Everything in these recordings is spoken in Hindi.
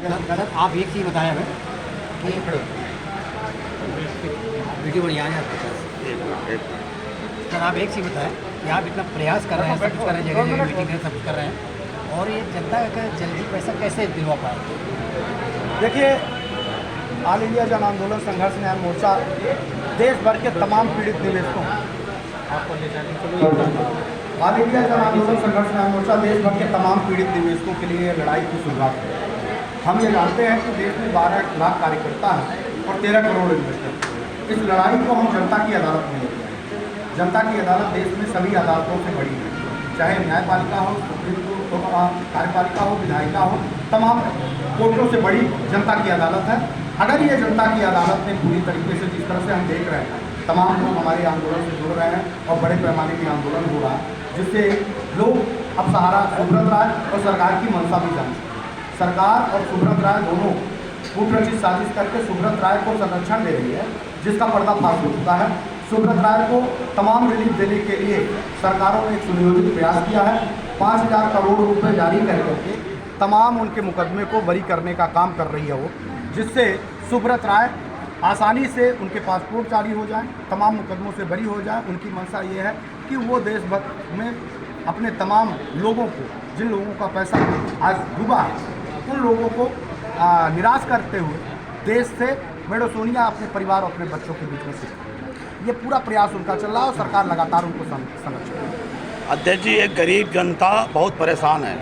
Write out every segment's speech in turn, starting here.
गलत आप एक चीज़ बताया हमें कि वीडियो बढ़िया है आपके पास। सर आप एक चीज़ बताएं कि आप इतना प्रयास कर रहे हैं, सब कुछ कर रहे हैं, जगह जगह मीटिंग कर, सब कुछ कर रहे हैं, और ये जनता का जल्दी पैसा कैसे दिलवा पाए? देखिए, ऑल इंडिया जन आंदोलन संघर्ष न्याय मोर्चा देश भर के तमाम पीड़ित निवेशकों ऑल इंडिया जन आंदोलन संघर्ष न्याय मोर्चा देश भर के तमाम पीड़ित निवेशकों के लिए लड़ाई की शुरुआत है। हम ये जानते हैं कि देश में 12 लाख कार्यकर्ता हैं और 13 करोड़ इन्वेस्टर। इस लड़ाई को हम जनता की अदालत में लेते हैं। जनता की अदालत देश में सभी अदालतों से बड़ी है, चाहे न्यायपालिका हो, सुप्रीम कोर्ट हो, कार्यपालिका हो, विधायिका हो, तमाम कोर्टों से बड़ी जनता की अदालत है। अगर ये जनता की अदालत ने पूरी तरीके से, जिस तरह से हम देख रहे हैं, तमाम लोग हमारे आंदोलन से जुड़ रहे हैं और बड़े पैमाने पर आंदोलन हो रहा है, जिससे लोग अब सहारा सुब्रत राय और सरकार की मंशा भी जानते हैं। सरकार और सुब्रत राय दोनों कूटरचित साजिश करके सुब्रत राय को संरक्षण दे रही है, जिसका पर्दाफाश हो चुका है। सुब्रत राय को तमाम रिलीफ देने के लिए सरकारों ने एक सुनियोजित प्रयास किया है। 5,000 करोड़ रुपए जारी करके तमाम उनके मुकदमे को बरी करने का काम कर रही है वो, जिससे सुब्रत राय आसानी से उनके पासपोर्ट जारी हो जाएं, तमाम मुकदमों से बरी हो जाएं। उनकी मंशा ये है कि वो देश भर में अपने तमाम लोगों को, जिन लोगों का पैसा आज डूबा है, उन लोगों को निराश करते हुए देश से मेडो सोनिया अपने परिवार और अपने बच्चों के बीच में से ये पूरा प्रयास उनका चल रहा है और सरकार लगातार उनको संरक्षण। अध्यक्ष जी, एक गरीब जनता बहुत परेशान है।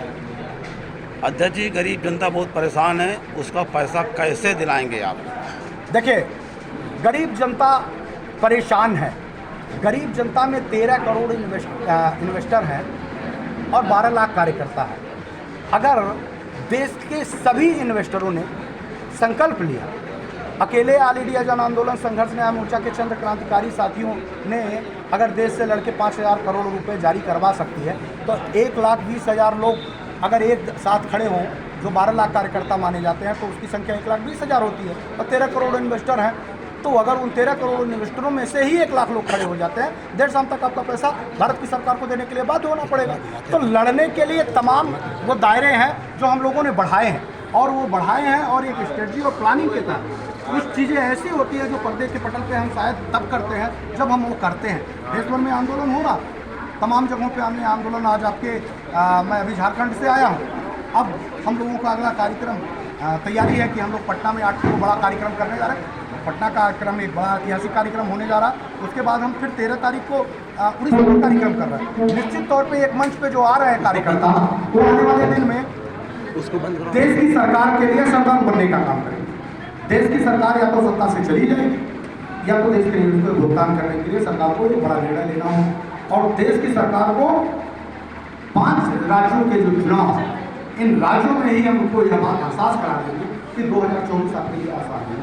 अध्यक्ष जी, गरीब जनता बहुत परेशान है, उसका पैसा कैसे दिलाएंगे आप? देखिए, गरीब जनता परेशान है। गरीब जनता में 13 करोड़ इन्वेस्टर हैं और 12 लाख कार्यकर्ता है। अगर देश के सभी इन्वेस्टरों ने संकल्प लिया, अकेले ऑल इंडिया जन आंदोलन संघर्ष न्याय मोर्चा के चंद क्रांतिकारी साथियों ने अगर देश से लड़के 5,000 करोड़ रुपए जारी करवा सकती है, तो 1,20,000 लोग अगर एक साथ खड़े हों, जो 12 लाख कार्यकर्ता माने जाते हैं, तो उसकी संख्या 1,20,000 होती है और 13 करोड़ इन्वेस्टर हैं। तो अगर उन 13 करोड़ इन्वेस्टरों में से ही 1 लाख लोग खड़े हो जाते हैं, 1.5 साल तक आपका पैसा भारत की सरकार को देने के लिए बाध्य होना पड़ेगा। तो लड़ने के लिए तमाम वो दायरे हैं जो हम लोगों ने बढ़ाए हैं, और वो बढ़ाए हैं, और एक स्ट्रेटजी और प्लानिंग के तहत कुछ चीज़ें ऐसी होती है जो पर्दे के पटल पे हम शायद तब करते हैं जब हम वो करते हैं। देश भर में आंदोलन होगा, तमाम जगहों पे हमने आंदोलन, आज आपके मैं अभी झारखंड से आया हूँ। अब हम लोगों का अगला कार्यक्रम तैयारी है कि हम लोग पटना में 8 को बड़ा कार्यक्रम करने जा रहे हैं। पटना का कार्यक्रम एक बड़ा ऐतिहासिक कार्यक्रम होने जा रहा है। उसके बाद हम फिर 13 तारीख को उड़ीसा में कार्यक्रम कर रहे हैं। निश्चित तौर पे एक मंच पे जो आ रहे हैं कार्यकर्ता, वो आने वाले दिन में उसको देश की सरकार के लिए सरदार बनने का काम करेंगे। देश की सरकार या तो सत्ता से चली जाएगी, या तो देश के ऋण को भुगतान करने के लिए सरकार को एक बड़ा निर्णय लेना हो। और देश की सरकार को 5 राज्यों के जो चुनाव हैं, इन राज्यों में ही हम उनको यह बात एहसास करा देंगे कि 2024 आपके लिए आसान है।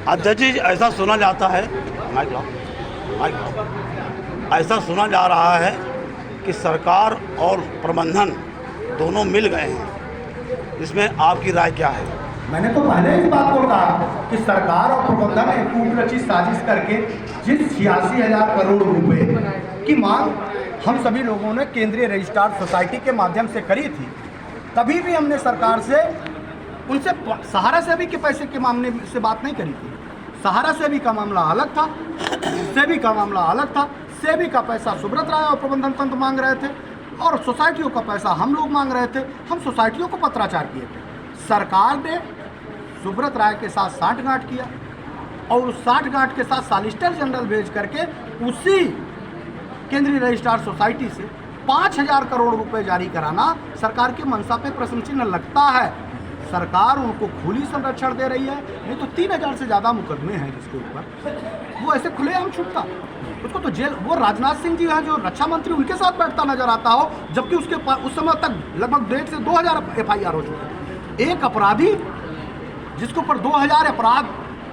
अध्यक्ष जी, ऐसा सुना जाता है, ऐसा सुना जा रहा है कि सरकार और प्रबंधन दोनों मिल गए हैं, इसमें आपकी राय क्या है? मैंने तो पहले इस बात को कहा कि सरकार और प्रबंधन ने कूटरचित साजिश करके जिस 86,000 करोड़ रुपए की मांग हम सभी लोगों ने केंद्रीय रजिस्ट्रार सोसाइटी के माध्यम से करी थी, तभी भी हमने सरकार से, उनसे सहारा सेवी के पैसे के मामले से बात नहीं करी थी। सहारा सेवी का मामला अलग था, सेवी का मामला अलग था। सेवी का पैसा सुब्रत राय और प्रबंधन तंत्र मांग रहे थे, और सोसाइटियों का पैसा हम लोग मांग रहे थे। हम सोसाइटियों को पत्राचार किए थे। सरकार ने सुब्रत राय के साथ साठगांठ किया, और उस साठगांठ के साथ सॉलिसिटर जनरल भेज करके उसी केंद्रीय रजिस्ट्रार सोसाइटी से 5,000 करोड़ रुपए जारी कराना सरकार की मंशा पे प्रश्न चिन्ह लगता है। सरकार उनको खुली संरक्षण दे रही है, नहीं तो 3,000 से ज़्यादा मुकदमे हैं जिसके ऊपर वो ऐसे खुलेआम छूटता, उसको तो जेल। वो राजनाथ सिंह जी हैं जो रक्षा मंत्री, उनके साथ बैठता नजर आता हो, जबकि उसके उस समय तक लगभग 1,500 से 2,000 FIR हो चुके। एक अपराधी जिसके ऊपर 2,000 अपराध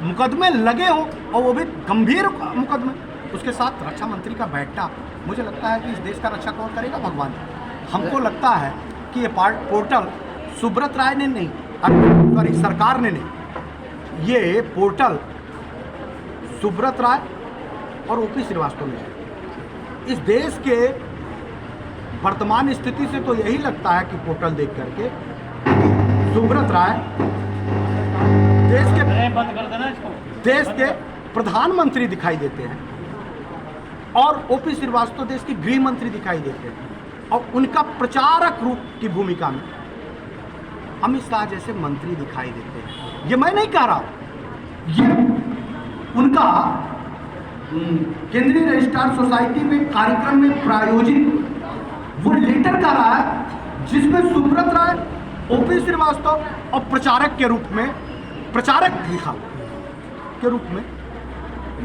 मुकदमे लगे हों, और वो भी गंभीर मुकदमे, उसके साथ रक्षा मंत्री का बैठना, मुझे लगता है कि इस देश का रक्षा कौन करेगा? भगवान। हमको लगता है कि ये पोर्टल सुब्रत राय ने नहीं, सॉरी सरकार ने नहीं, ये पोर्टल सुब्रत राय और OP श्रीवास्तव ने। इस देश के वर्तमान स्थिति से तो यही लगता है कि पोर्टल देख करके सुब्रत राय देश के प्रधानमंत्री दिखाई देते हैं और ओपी श्रीवास्तव देश के गृह मंत्री दिखाई देते हैं, और उनका प्रचारक रूप की भूमिका में अमित शाह जैसे मंत्री दिखाई देते हैं। ये मैं नहीं कह रहा, ये उनका केंद्रीय रजिस्ट्रार सोसाइटी में कार्यक्रम में प्रायोजित वो लेटर का रहा है, जिसमें सुब्रत राय, ओपी श्रीवास्तव और प्रचारक के रूप में, प्रचारक लिखा के रूप में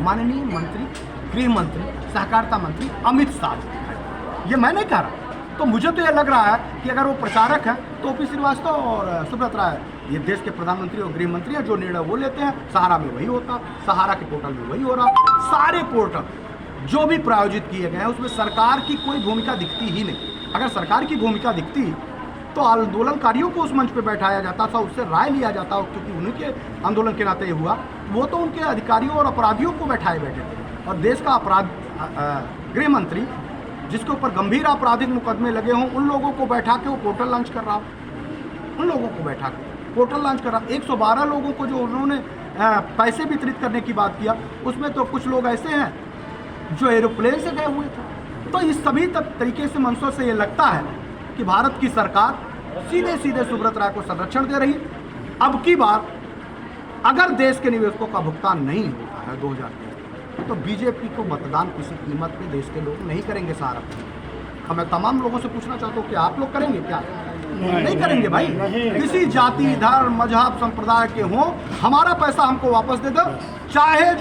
माननीय मंत्री, गृह मंत्री, सहकारिता मंत्री अमित शाह दिखाई। ये मैं नहीं कह रहा। तो मुझे तो ये लग रहा है कि अगर वो प्रचारक हैं तो ओपी श्रीवास्तव और सुब्रत राय ये देश के प्रधानमंत्री और गृह मंत्री हैं, जो निर्णय वो लेते हैं सहारा में वही होता, सहारा के पोर्टल में वही हो रहा। सारे पोर्टल जो भी प्रायोजित किए गए हैं उसमें सरकार की कोई भूमिका दिखती ही नहीं। अगर सरकार की भूमिका दिखती तो आंदोलनकारियों को उस मंच पर बैठाया जाता था, उससे राय लिया जाता, क्योंकि उन्हीं के आंदोलन के नाते हुआ। वो तो उनके अधिकारियों और अपराधियों को बैठाए बैठे थे, और देश का अपराध गृह मंत्री जिसके ऊपर गंभीर आपराधिक मुकदमे लगे हों उन लोगों को बैठा के वो पोर्टल लॉन्च कर रहा, उन लोगों को बैठा के पोर्टल लॉन्च कर रहा। 112 लोगों को जो उन्होंने पैसे वितरित करने की बात किया, उसमें तो कुछ लोग ऐसे हैं जो एरोप्लेन से गए हुए थे। तो इस सभी तरीके से मंशों से ये लगता है कि भारत की सरकार सीधे सीधे सुब्रत राय को संरक्षण दे रही। अब की बार अगर देश के निवेशकों का भुगतान नहीं होता है 2023 तो बीजेपी को मतदान किसी कीमत पे देश के लोग नहीं करेंगे सहारा। अब मैं तमाम लोगों से पूछना चाहता हूँ कि आप लोग करेंगे क्या? नहीं करेंगे भाई। किसी जाति, धर्म, मजहब, संप्रदाय के हों, हमारा पैसा हमको वापस दे दो, चाहे